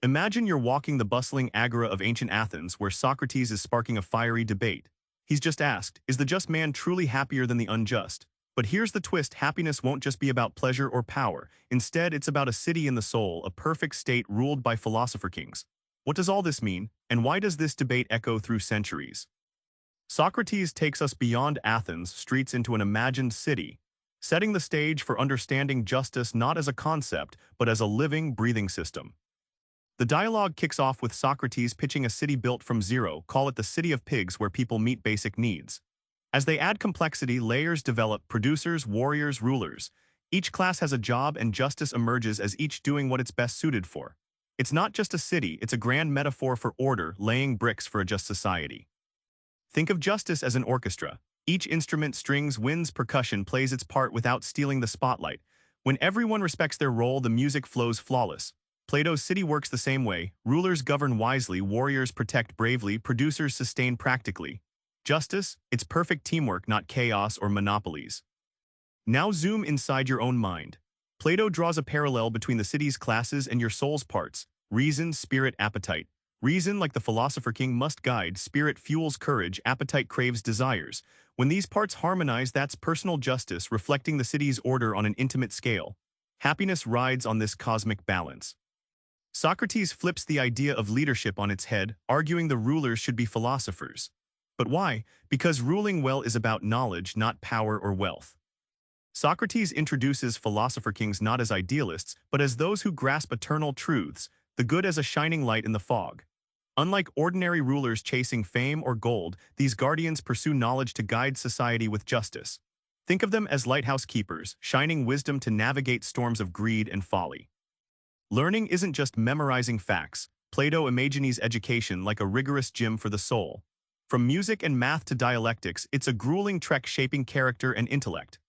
Imagine you're walking the bustling agora of ancient Athens where Socrates is sparking a fiery debate. He's just asked, is the just man truly happier than the unjust? But here's the twist, happiness won't just be about pleasure or power. Instead, it's about a city in the soul, a perfect state ruled by philosopher-kings. What does all this mean, and why does this debate echo through centuries? Socrates takes us beyond Athens' streets into an imagined city, setting the stage for understanding justice not as a concept, but as a living, breathing system. The dialogue kicks off with Socrates pitching a city built from zero, call it the city of pigs, where people meet basic needs. As they add complexity, layers develop: producers, warriors, rulers. Each class has a job, and justice emerges as each doing what it's best suited for. It's not just a city, it's a grand metaphor for order, laying bricks for a just society. Think of justice as an orchestra. Each instrument, strings, winds, percussion, plays its part without stealing the spotlight. When everyone respects their role, the music flows flawless. Plato's city works the same way. Rulers govern wisely, warriors protect bravely, producers sustain practically. Justice, it's perfect teamwork, not chaos or monopolies. Now zoom inside your own mind. Plato draws a parallel between the city's classes and your soul's parts: reason, spirit, appetite. Reason, like the philosopher-king, must guide; spirit fuels courage; appetite craves desires. When these parts harmonize, that's personal justice, reflecting the city's order on an intimate scale. Happiness rides on this cosmic balance. Socrates flips the idea of leadership on its head, arguing the rulers should be philosophers. But why? Because ruling well is about knowledge, not power or wealth. Socrates introduces philosopher-kings not as idealists, but as those who grasp eternal truths, the good as a shining light in the fog. Unlike ordinary rulers chasing fame or gold, these guardians pursue knowledge to guide society with justice. Think of them as lighthouse keepers, shining wisdom to navigate storms of greed and folly. Learning isn't just memorizing facts. Plato imagines education like a rigorous gym for the soul. From music and math to dialectics, it's a grueling trek shaping character and intellect.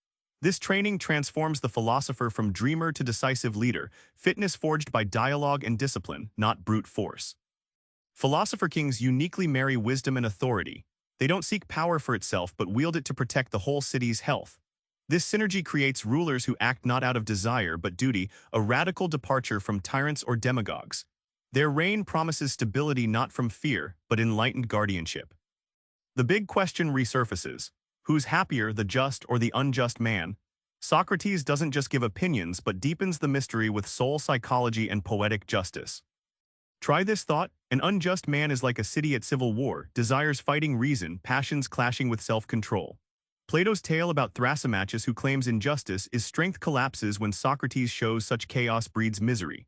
This training transforms the philosopher from dreamer to decisive leader, fitness forged by dialogue and discipline, not brute force. Philosopher-kings uniquely marry wisdom and authority. They don't seek power for itself, but wield it to protect the whole city's health. This synergy creates rulers who act not out of desire but duty, a radical departure from tyrants or demagogues. Their reign promises stability not from fear, but enlightened guardianship. The big question resurfaces: who's happier, the just or the unjust man? Socrates doesn't just give opinions but deepens the mystery with soul psychology and poetic justice. Try this thought: an unjust man is like a city at civil war, desires fighting reason, passions clashing with self-control. Plato's tale about Thrasymachus, who claims injustice, is strength collapses when Socrates shows such chaos breeds misery.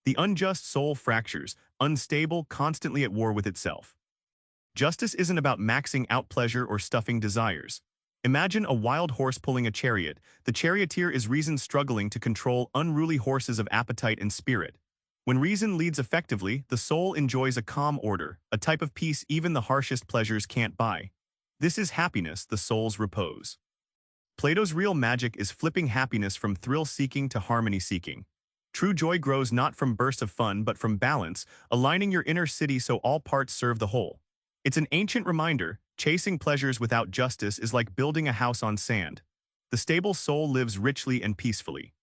The unjust soul fractures, unstable, constantly at war with itself. Justice isn't about maxing out pleasure or stuffing desires. Imagine a wild horse pulling a chariot. The charioteer is reason struggling to control unruly horses of appetite and spirit. When reason leads effectively, the soul enjoys a calm order, a type of peace even the harshest pleasures can't buy. This is happiness, the soul's repose. Plato's real magic is flipping happiness from thrill-seeking to harmony-seeking. True joy grows not from bursts of fun but from balance, aligning your inner city so all parts serve the whole. It's an ancient reminder: chasing pleasures without justice is like building a house on sand. The stable soul lives richly and peacefully.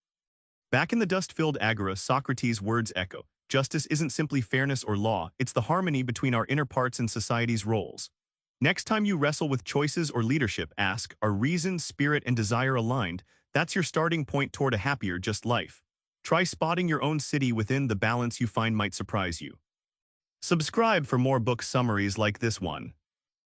Back in the dust-filled agora, Socrates' words echo. Justice isn't simply fairness or law, it's the harmony between our inner parts and society's roles. Next time you wrestle with choices or leadership, ask, are reason, spirit, and desire aligned? That's your starting point toward a happier, just life. Try spotting your own city within; the balance you find might surprise you. Subscribe for more book summaries like this one.